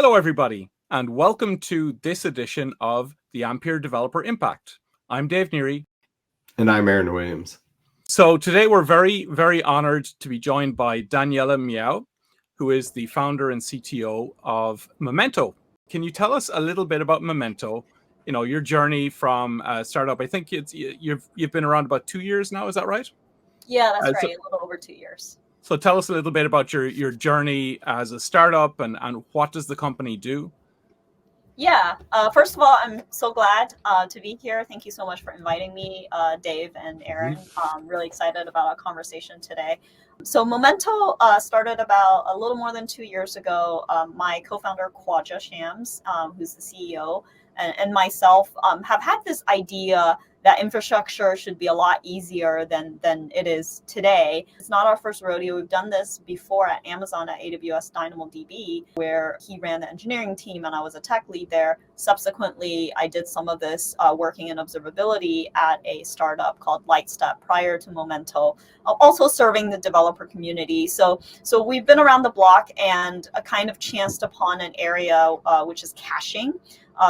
Hello, everybody, and welcome to this edition of the Ampere Developer Impact. I'm Dave Neary. And I'm Aaron Williams. So today we're very, very honored to be joined by Daniela Miao, who is the founder and CTO of Momento. Can you tell us a little bit about Momento? You know, your journey from startup. I think you've been around about 2 years now. Is that right? Yeah, that's right. A little over 2 years. So tell us a little bit about your journey as a startup and what does the company do? Yeah, first of all, I'm so glad to be here. Thank you so much for inviting me, Dave and Aaron. I'm really excited about our conversation today. So Momento started about a little more than 2 years ago. My co-founder, Khwaja Shams, who's the CEO, and myself have had this idea that infrastructure should be a lot easier than it is today. It's not our first rodeo. We've done this before at Amazon at AWS DynamoDB, where he ran the engineering team and I was a tech lead there. Subsequently, I did some of this working in observability at a startup called Lightstep prior to Momento, also serving the developer community. So we've been around the block and kind of chanced upon an area which is caching.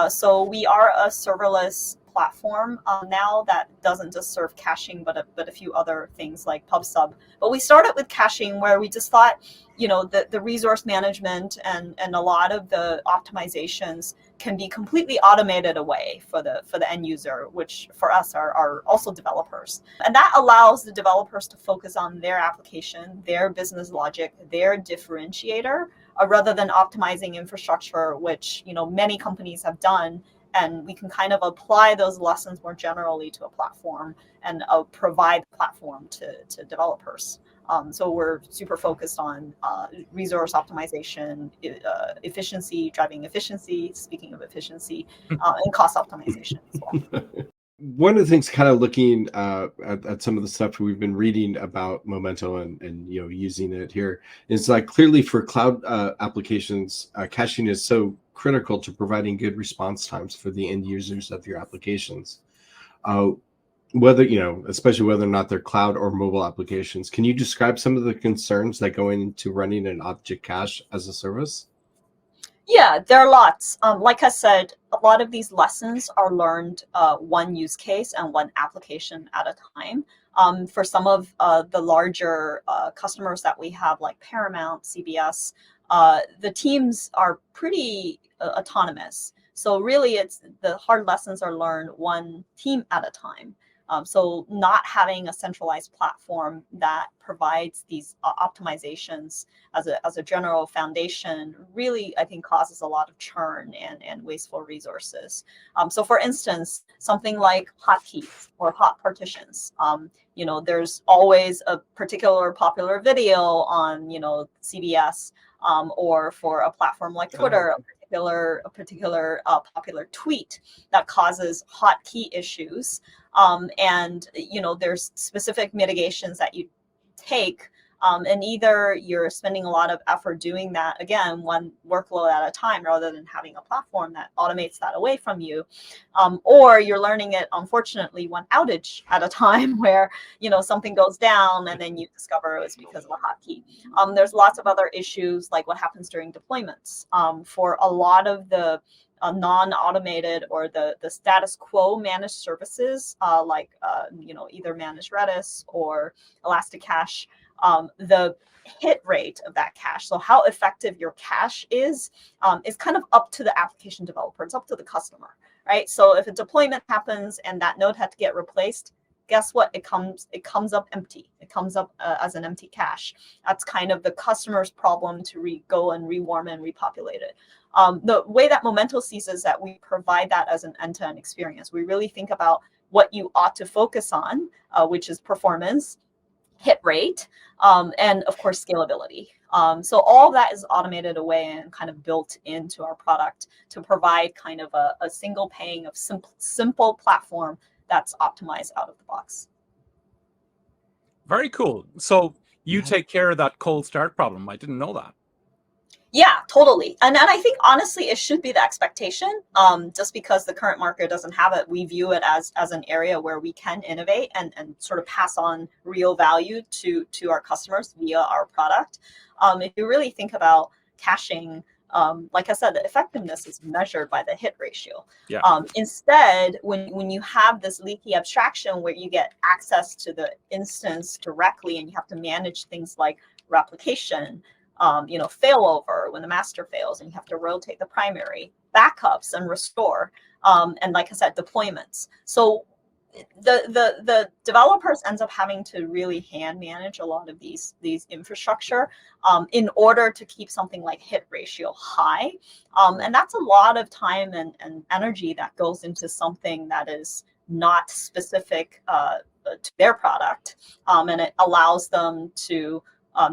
So we are a serverless platform now that doesn't just serve caching, but a few other things like PubSub. But we started with caching where we just thought, you know, the resource management and a lot of the optimizations can be completely automated away for the end user, which for us are also developers. And that allows the developers to focus on their application, their business logic, their differentiator, rather than optimizing infrastructure, which, you know, many companies have done. And we can kind of apply those lessons more generally to a platform and provide the platform to developers. So we're super focused on resource optimization, efficiency, driving efficiency, speaking of efficiency, and cost optimization as well. One of the things, kind of looking at some of the stuff we've been reading about Momento and you know, using it here, is like clearly for cloud applications, caching is so critical to providing good response times for the end users of your applications. Whether, you know, especially whether or not they're cloud or mobile applications. Can you describe some of the concerns that go into running an object cache as a service? Yeah, there are lots. Like I said, a lot of these lessons are learned one use case and one application at a time. For some of the larger customers that we have, like Paramount, CBS, the teams are pretty autonomous. So really, it's the hard lessons are learned one team at a time. So not having a centralized platform that provides these optimizations as a general foundation really, I think, causes a lot of churn and wasteful resources. So for instance, something like hotkeys or hot partitions. You know, there's always a particular popular video on, you know, CBS or for a platform like Twitter, a particular popular tweet that causes hotkey issues. And, you know, there's specific mitigations that you take. And either you're spending a lot of effort doing that, again, one workload at a time, rather than having a platform that automates that away from you. Or you're learning it, unfortunately, one outage at a time where, you know, something goes down and then you discover it was because of a hotkey. There's lots of other issues like what happens during deployments. For a lot of the non-automated or the status quo managed services, like you know, either managed Redis or Elasticache, the hit rate of that cache, so how effective your cache is kind of up to the application developer. It's up to the customer, right? So if a deployment happens and that node had to get replaced, guess what? It comes up empty. It comes up as an empty cache. That's kind of the customer's problem to go and rewarm and repopulate it. The way that Momento sees is that we provide that as an end-to-end experience. We really think about what you ought to focus on, which is performance, hit rate, and of course, scalability. So all of that is automated away and kind of built into our product to provide kind of a single pane of simple platform that's optimized out of the box. Very cool. So you take care of that cold start problem. I didn't know that. Yeah, totally. And I think, honestly, it should be the expectation. Just because the current market doesn't have it, we view it as an area where we can innovate and sort of pass on real value to our customers via our product. If you really think about caching, like I said, the effectiveness is measured by the hit ratio. Yeah. Instead, when you have this leaky abstraction where you get access to the instance directly and you have to manage things like replication, failover when the master fails and you have to rotate the primary, backups and restore, and like I said, deployments. So the developers ends up having to really hand manage a lot of these infrastructure in order to keep something like hit ratio high, and that's a lot of time and energy that goes into something that is not specific to their product, and it allows them to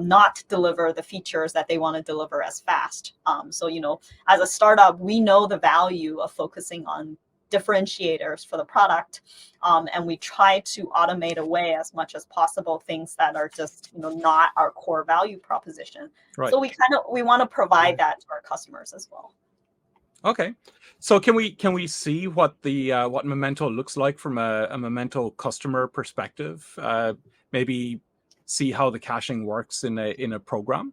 not deliver the features that they want to deliver as fast. So as a startup, we know the value of focusing on differentiators for the product, and we try to automate away as much as possible things that are just not our core value proposition. Right. So we want to provide that to our customers as well. Okay, so can we see what the what Momento looks like from a Momento customer perspective? Maybe see how the caching works in a program.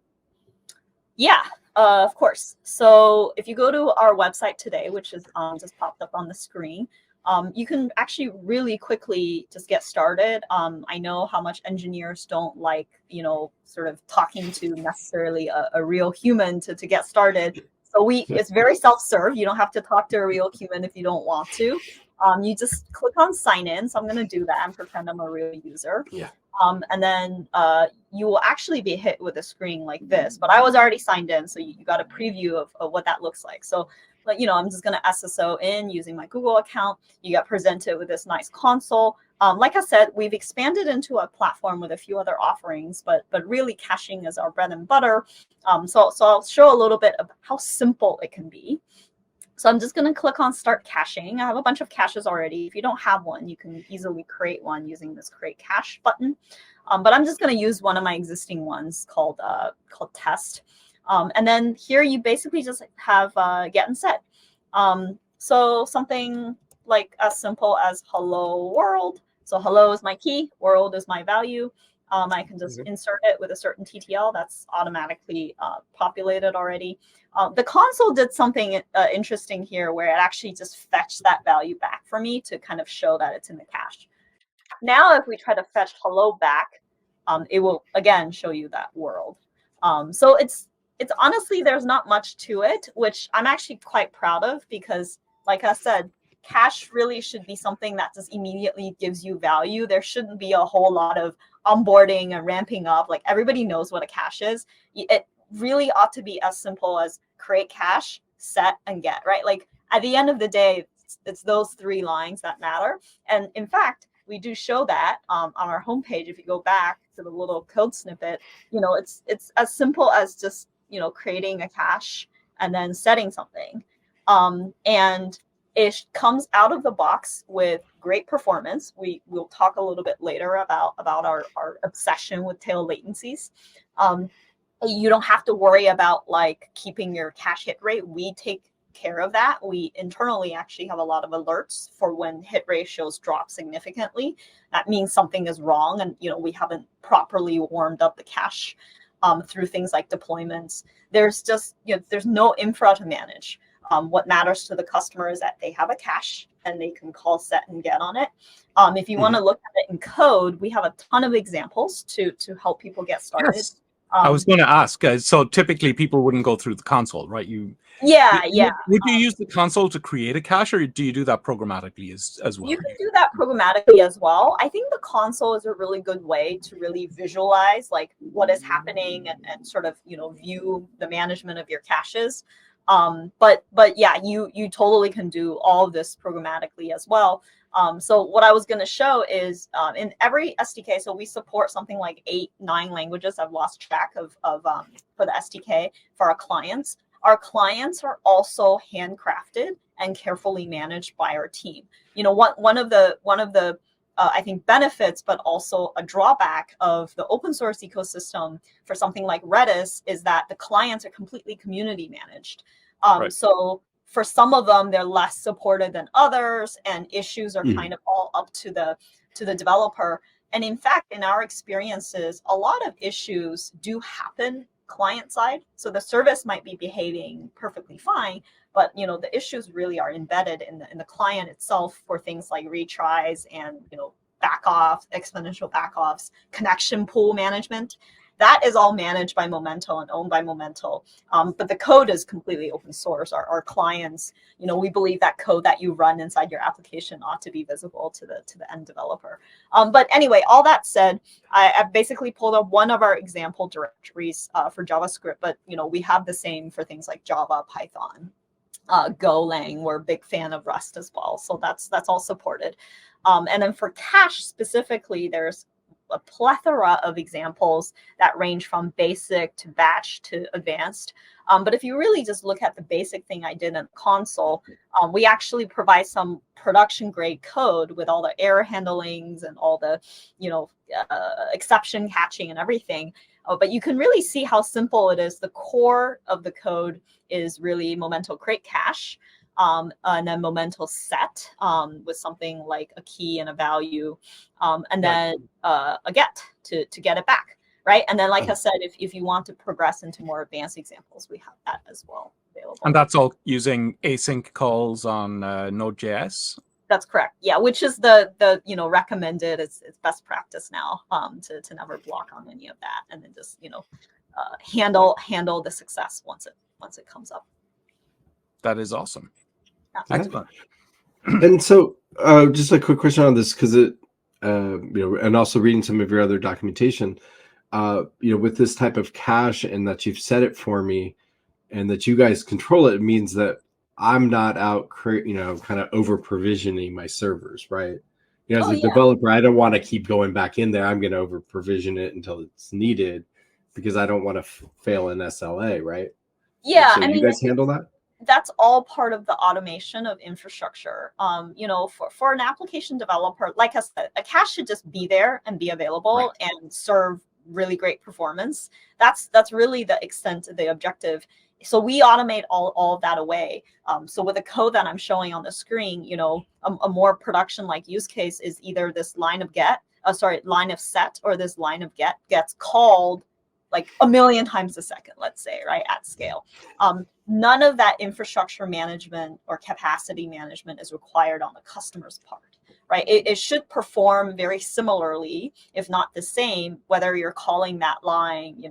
Yeah. Of course. So if you go to our website today, which is just popped up on the screen, you can actually really quickly just get started. I know how much engineers don't like, sort of talking to necessarily a real human to get started. So it's very self-serve. You don't have to talk to a real human if you don't want to. You just click on sign in. So I'm going to do that and pretend I'm a real user. Yeah. And then you will actually be hit with a screen like this. But I was already signed in, so you got a preview of what that looks like. So, I'm just going to SSO in using my Google account. You get presented with this nice console. Like I said, we've expanded into a platform with a few other offerings, but really caching is our bread and butter. So I'll show a little bit of how simple it can be. So I'm just going to click on Start Caching. I have a bunch of caches already. If you don't have one, you can easily create one using this Create Cache button. But I'm just going to use one of my existing ones called Test. And then here you basically just have Get and Set. So something like as simple as Hello World. So hello is my key, world is my value. I can just insert it with a certain TTL that's automatically populated already. The console did something interesting here where it actually just fetched that value back for me to kind of show that it's in the cache. Now, if we try to fetch hello back, it will again show you that world. So it's honestly, there's not much to it, which I'm actually quite proud of because, like I said, cache really should be something that just immediately gives you value. There shouldn't be a whole lot of onboarding and ramping up. Like everybody knows what a cache is. It really ought to be as simple as create cache, set, and get, right? Like at the end of the day, it's those three lines that matter. And in fact, we do show that on our homepage. If you go back to the little code snippet, it's as simple as just creating a cache and then setting something. And it comes out of the box with great performance. We'll talk a little bit later about our obsession with tail latencies. You don't have to worry about like keeping your cache hit rate. We take care of that. We internally actually have a lot of alerts for when hit ratios drop significantly. That means something is wrong and we haven't properly warmed up the cache through things like deployments. There's just there's no infra to manage. What matters to the customer is that they have a cache and they can call, set, and get on it. If you want to look at it in code, we have a ton of examples to help people get started. Yes. I was going to ask. So typically, people wouldn't go through the console, right? Yeah. Would you use the console to create a cache, or do you do that programmatically as well? You can do that programmatically as well. I think the console is a really good way to really visualize like what is happening and sort of view the management of your caches. But yeah, you totally can do all of this programmatically as well. So what I was going to show is in every SDK, so we support something like 8-9 languages. I've lost track of for the SDK for our clients. Our clients are also handcrafted and carefully managed by our team. One of the I think benefits, but also a drawback of the open source ecosystem for something like Redis is that the clients are completely community managed. Right. So for some of them, they're less supported than others, and issues are kind of all up to the developer. And in fact, in our experiences, a lot of issues do happen client side. So the service might be behaving perfectly fine, but the issues really are embedded in the client itself for things like retries and back off, exponential back offs, connection pool management. That is all managed by Momento and owned by Momento. But the code is completely open source. Our clients, we believe that code that you run inside your application ought to be visible to the end developer. But anyway, all that said, I've basically pulled up one of our example directories for JavaScript, but we have the same for things like Java, Python, Golang. We're a big fan of Rust as well, so that's all supported. And then for cache specifically, there's a plethora of examples that range from basic to batch to advanced. But if you really just look at the basic thing I did in the console, we actually provide some production grade code with all the error handlings and all the, exception catching and everything. But you can really see how simple it is. The core of the code is really Momento create cache. And then Momento set with something like a key and a value, and then a get to get it back, right? And then, like I said, if you want to progress into more advanced examples, we have that as well available. And that's all using async calls on Node.js? That's correct. Yeah, which is the recommended. It's best practice now to never block on any of that, and then just handle the success once it comes up. That is awesome. Excellent. And so just a quick question on this, because it and also reading some of your other documentation, with this type of cache and that you've set it for me and that you guys control it, means that I'm not out kind of over provisioning my servers, right? As a developer, I don't want to keep going back in there. I'm going to over provision it until it's needed because I don't want to fail an SLA, right? Yeah. So you guys handle that? That's all part of the automation of infrastructure. For an application developer, like I said, a cache should just be there and be available and serve really great performance. That's really the extent of the objective. So we automate all of that away. So with the code that I'm showing on the screen, a more production-like use case is either this line of set, or this line of get gets called like a million times a second, let's say, right, at scale. None of that infrastructure management or capacity management is required on the customer's part, right? It should perform very similarly, if not the same, whether you're calling that line,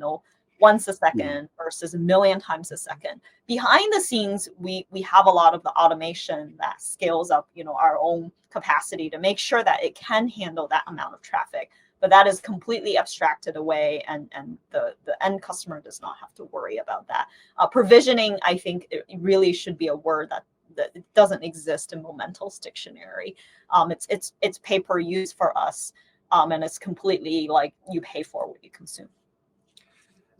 once a second versus a million times a second. Behind the scenes, we have a lot of the automation that scales up, our own capacity to make sure that it can handle that amount of traffic. But that is completely abstracted away, and the end customer does not have to worry about that. Provisioning, I think, it really should be a word that it doesn't exist in Momento's dictionary. It's pay per use for us, and it's completely like you pay for what you consume.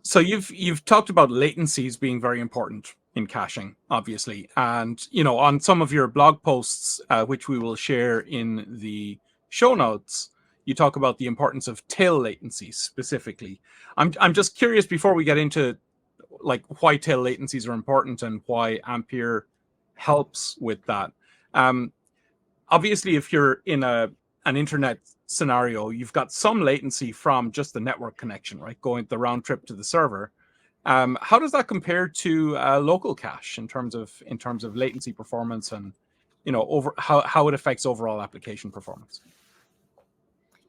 So you've talked about latencies being very important in caching, obviously, and on some of your blog posts, which we will share in the show notes, you talk about the importance of tail latencies specifically. I'm just curious, before we get into like why tail latencies are important and why Ampere helps with that. Obviously, if you're in an internet scenario, you've got some latency from just the network connection, right? Going the round trip to the server. How does that compare to local cache in terms of latency performance and how it affects overall application performance?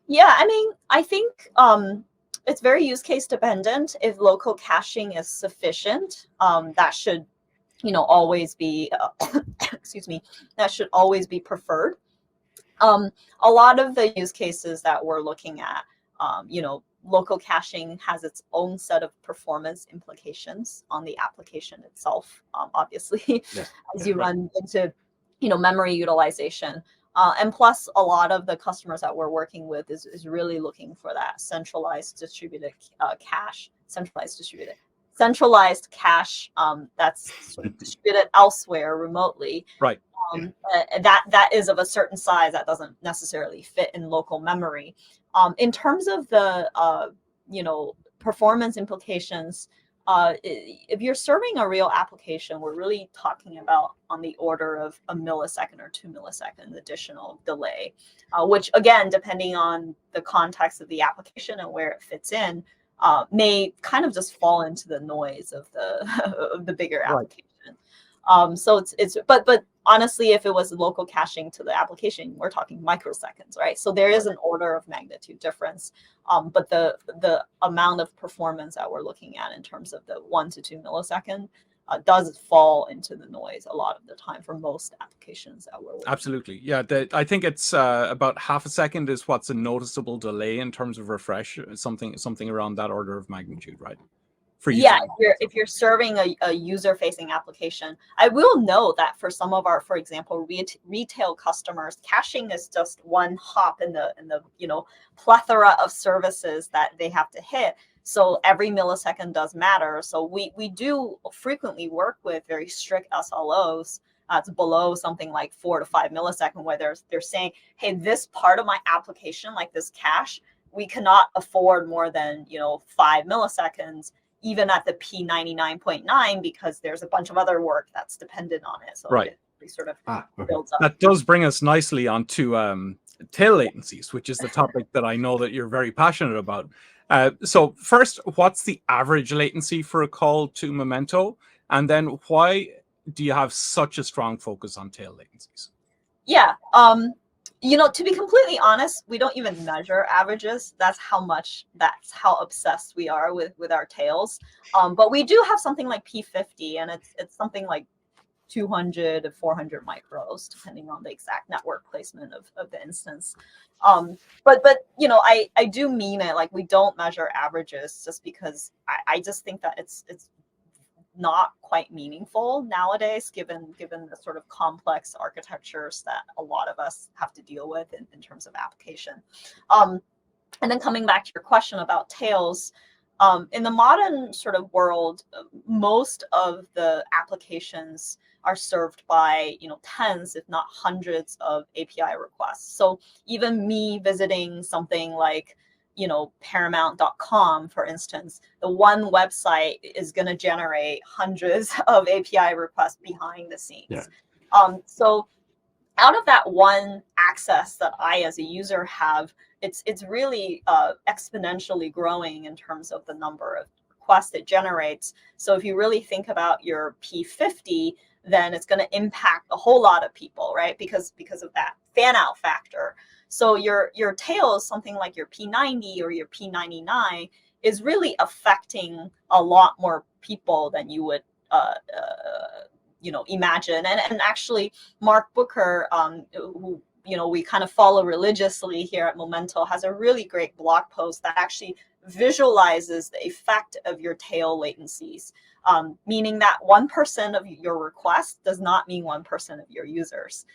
Yeah, I think it's very use case dependent. If local caching is sufficient, that should, always be, excuse me, that should always be preferred. A lot of the use cases that we're looking at, local caching has its own set of performance implications on the application itself, obviously, as you run into, memory utilization. And plus, a lot of the customers that we're working with is really looking for that centralized distributed cache, centralized cache that's sort of distributed elsewhere remotely. Right. That is of a certain size that doesn't necessarily fit in local memory. In terms of the performance implications, if you're serving a real application, we're really talking about on the order of a millisecond or 2 milliseconds additional delay, which again, depending on the context of the application and where it fits in, may kind of just fall into the noise of the of the bigger Right. application. So but honestly, if it was local caching to the application, we're talking microseconds, right? So there is an order of magnitude difference. But the amount of performance that we're looking at in terms of the 1 to 2 millisecond does fall into the noise a lot of the time for most applications that we're working. Absolutely. Yeah. I think it's about half a second is what's a noticeable delay in terms of refresh, something around that order of magnitude, right? For Yeah, if you're serving a user-facing application, I will know that for some of our, for example, retail customers, caching is just one hop in the plethora of services that they have to hit. So every millisecond does matter. So we do frequently work with very strict SLOs. It's below something like 4 to 5 millisecond, where they're saying, hey, this part of my application, like this cache, we cannot afford more than 5 milliseconds. Even at the P99.9, because there's a bunch of other work that's dependent on it. So right. It sort of builds up. That does bring us nicely onto tail latencies, which is the topic that I know that you're very passionate about. So first, what's the average latency for a call to Momento? And then why do you have such a strong focus on tail latencies? Yeah. To be completely honest, we don't even measure averages. That's how obsessed we are with our tails. But we do have something like P50, and it's something like 200 to 400 micros, depending on the exact network placement of the instance. But I do mean it. Like, we don't measure averages just because I just think that it's not quite meaningful nowadays, given the sort of complex architectures that a lot of us have to deal with in terms of application. And then coming back to your question about tails, in the modern sort of world, most of the applications are served by tens, if not hundreds, of API requests. So even me visiting something like paramount.com, for instance, the one website is going to generate hundreds of API requests behind the scenes. Yeah. So out of that one access that I as a user have, it's really exponentially growing in terms of the number of requests it generates. So if you really think about your P50, then it's going to impact a whole lot of people, right? Because of that fan out factor. So your tails, something like your P90 or your P99, is really affecting a lot more people than you would imagine. And actually, Mark Booker, who we kind of follow religiously here at Momento, has a really great blog post that actually visualizes the effect of your tail latencies, meaning that 1% of your request does not mean 1% of your users.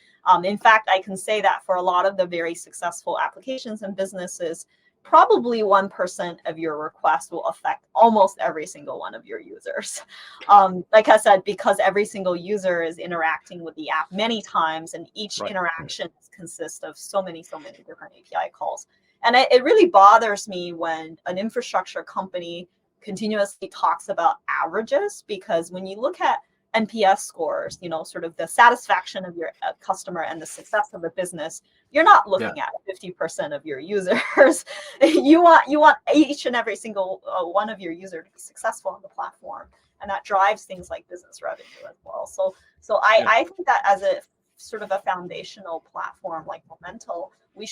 In fact, I can say that for a lot of the very successful applications and businesses, probably 1% of your request will affect almost every single one of your users. Like I said, because every single user is interacting with the app many times, and each interaction consists of so many different API calls. And it really bothers me when an infrastructure company continuously talks about averages, because when you look at NPS scores, sort of the satisfaction of your customer and the success of the business, you're not looking at 50% of your users. You want each and every single one of your users to be successful on the platform, and that drives things like business revenue as well. So I think that as a sort of a foundational platform like Momento, we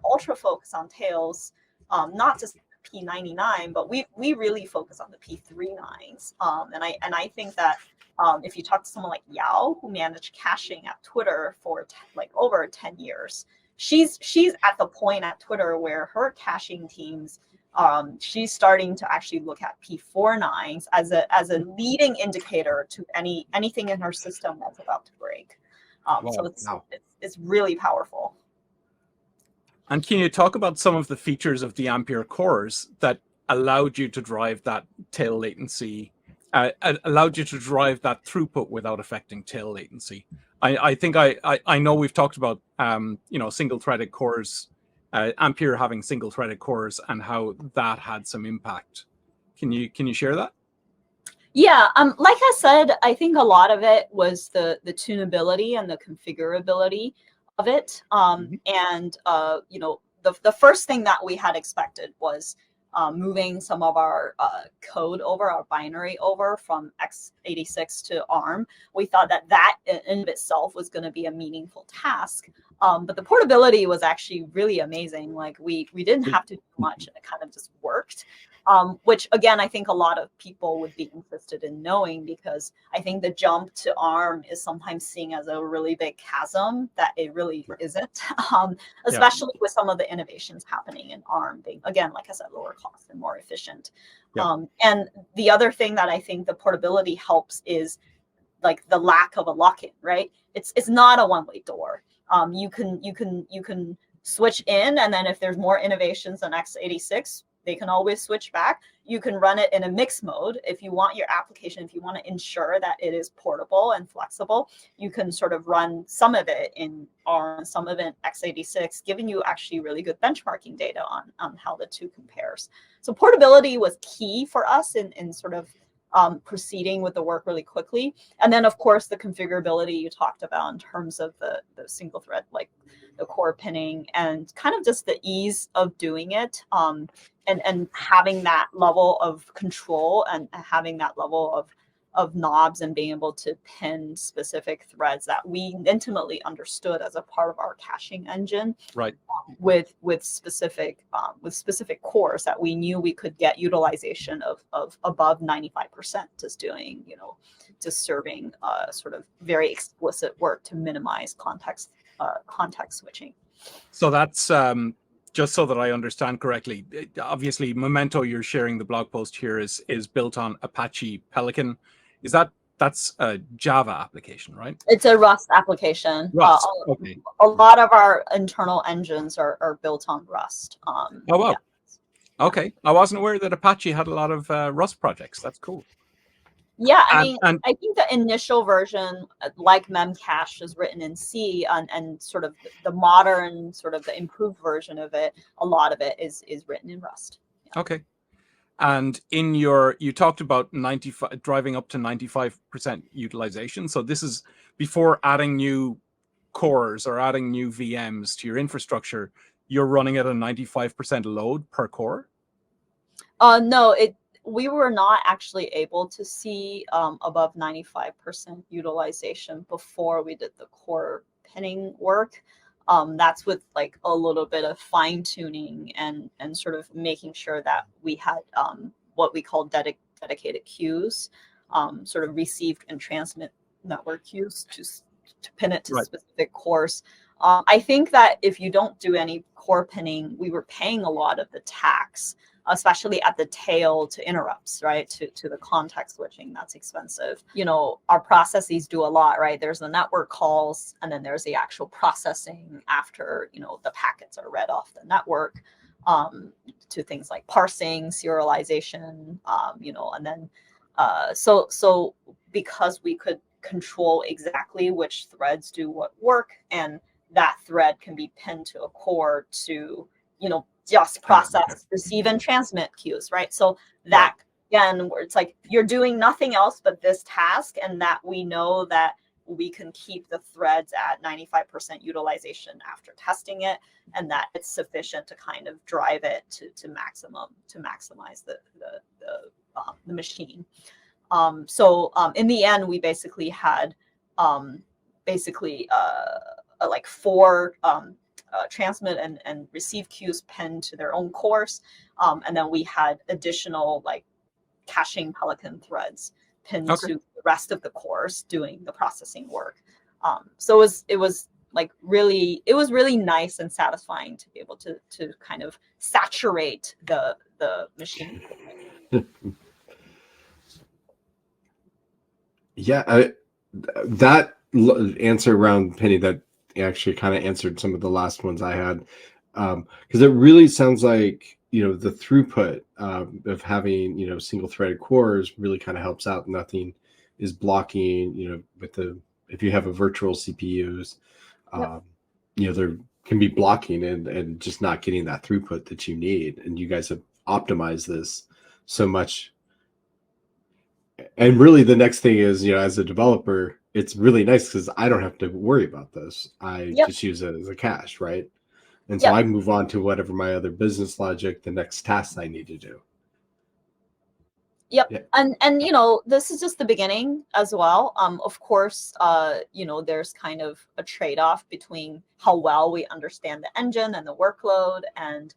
ultra focus on tails, not just P99, but we really focus on the P39s. And I think that if you talk to someone like Miao, who managed caching at Twitter for over 10 years, she's at the point at Twitter where her caching teams, she's starting to actually look at P49s as a leading indicator to anything in her system that's about to break. So it's really powerful. And can you talk about some of the features of the Ampere cores that allowed you to drive that tail latency, allowed you to drive that throughput without affecting tail latency? I think I know we've talked about single-threaded cores, Ampere having single-threaded cores, and how that had some impact. Can you share that? Yeah, like I said, I think a lot of it was the tunability and the configurability of it. And the first thing that we had expected was moving some of our code over, our binary over from x86 to ARM. We thought that that in of itself was going to be a meaningful task. But the portability was actually really amazing. Like we didn't have to do much, and it kind of just worked. Which again, I think a lot of people would be interested in knowing, because I think the jump to ARM is sometimes seen as a really big chasm that it really isn't, especially with some of the innovations happening in ARM being, again, like I said, lower cost and more efficient. And the other thing that I think the portability helps is like the lack of a lock-in, right? It's not a one-way door. You can switch in, and then if there's more innovations than x86, they can always switch back. You can run it in a mixed mode. If you want your application, if you want to ensure that it is portable and flexible, you can sort of run some of it in ARM, some of it in x86, giving you actually really good benchmarking data on how the two compares. So portability was key for us in sort of proceeding with the work really quickly. And then, of course, the configurability you talked about in terms of the single thread, like the core pinning, and kind of just the ease of doing it. And having that level of control and having that level of knobs and being able to pin specific threads that we intimately understood as a part of our caching engine, right? With specific cores that we knew we could get utilization of above 95%, just doing, just serving sort of very explicit work to minimize context switching. So that's just so that I understand correctly. Obviously, Momento, you're sharing the blog post here, is built on Apache Pelikan. That's a Java application, right? It's a Rust application. Rust. Okay. A lot of our internal engines are built on Rust. Oh, wow. Yeah. Okay. I wasn't aware that Apache had a lot of Rust projects. That's cool. Yeah, I think the initial version, like Memcache, is written in C, and sort of the modern, sort of the improved version of it, a lot of it is written in Rust. Yeah. Okay. And you talked about driving up to 95% utilization. So this is before adding new cores or adding new VMs to your infrastructure. You're running at a 95% load per core? No, we were not actually able to see above 95% utilization before we did the core pinning work. That's with like a little bit of fine tuning and sort of making sure that we had what we call dedicated queues, sort of received and transmit network queues to pin it to specific cores. I think that if you don't do any core pinning, we were paying a lot of the tax, especially at the tail, to interrupts, right? To the context switching, that's expensive. Our processes do a lot, right? There's the network calls, and then there's the actual processing after, the packets are read off the network, to things like parsing, serialization, and then, so because we could control exactly which threads do what work, and that thread can be pinned to a core to, just process, receive, and transmit queues, right? So that, again, where it's like you're doing nothing else but this task, and that we know that we can keep the threads at 95% utilization after testing it, and that it's sufficient to kind of drive it to maximize the machine. So in the end, we basically had like 4 transmit and receive queues pinned to their own cores, and then we had additional like caching Pelikan threads pinned to the rest of the cores doing the processing work. So it was really nice and satisfying to be able to kind of saturate the machine. Yeah, that answer around pinning, that actually kind of answered some of the last ones I had, because it really sounds like the throughput of having single threaded cores really kind of helps out. Nothing is blocking with if you have a virtual CPUs, there can be blocking and just not getting that throughput that you need, and you guys have optimized this so much. And really the next thing is, as a developer, it's really nice because I don't have to worry about this. I just use it as a cache, right? And so I move on to whatever my other business logic, the next task I need to do. Yep. Yeah. And you know, this is just the beginning as well. Of course, you know, there's kind of a trade-off between how well we understand the engine and the workload, and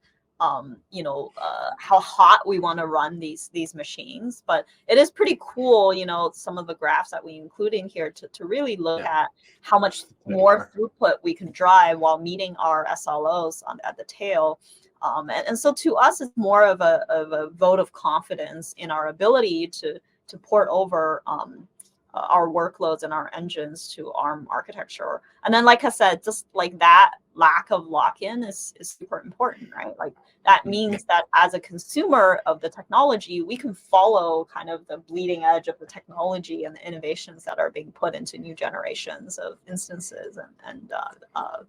you know, how hot we want to run these machines. But it is pretty cool, you know, some of the graphs that we include in here to really look at how much more throughput we can drive while meeting our SLOs at the tail. And so to us, it's more of a vote of confidence in our ability to port over our workloads and our engines to ARM architecture. And then, like I said, just like that lack of lock-in is super important, right? Like that means that as a consumer of the technology, we can follow kind of the bleeding edge of the technology and the innovations that are being put into new generations of instances and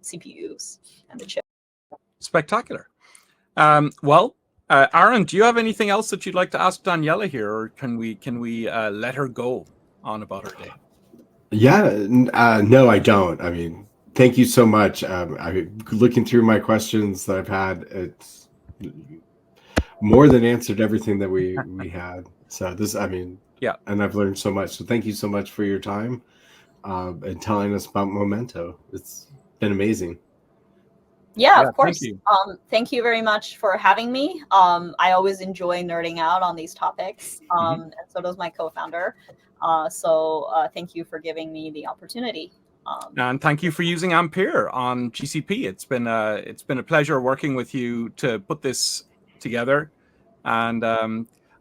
CPUs and the chip. Spectacular. Well, Aaron, do you have anything else that you'd like to ask Daniela here, or can we let her go on about her day? Yeah, no, I don't. I mean, thank you so much. Looking through my questions that I've had, it's more than answered everything that we had. So this, I mean, yeah, and I've learned so much. So thank you so much for your time and telling us about Momento. It's been amazing. Yeah, of course. Thank you very much for having me. I always enjoy nerding out on these topics, and so does my co-founder. So thank you for giving me the opportunity. And thank you for using Ampere on GCP. It's been a pleasure working with you to put this together. And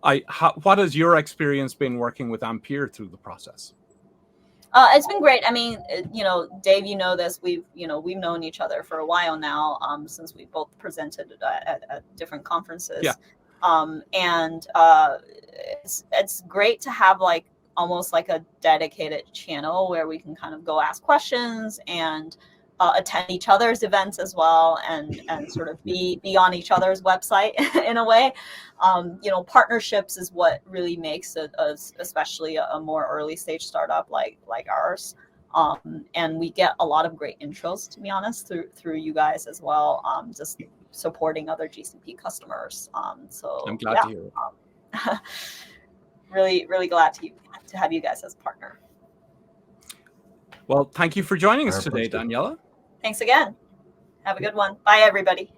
what has your experience been working with Ampere through the process? It's been great. I mean, you know, Dave, you know this. We've known each other for a while now, since we both presented at different conferences. Yeah. And it's great to have like almost like a dedicated channel where we can kind of go ask questions and attend each other's events as well, and sort of be on each other's website in a way. You know, partnerships is what really makes it, especially a more early stage startup like ours. And we get a lot of great intros, to be honest, through you guys as well. Just supporting other GCP customers. So I'm glad to hear it. really glad to have you guys as a partner. Well, thank you for joining us today, Daniela. Thanks again. Have a good one. Bye, everybody.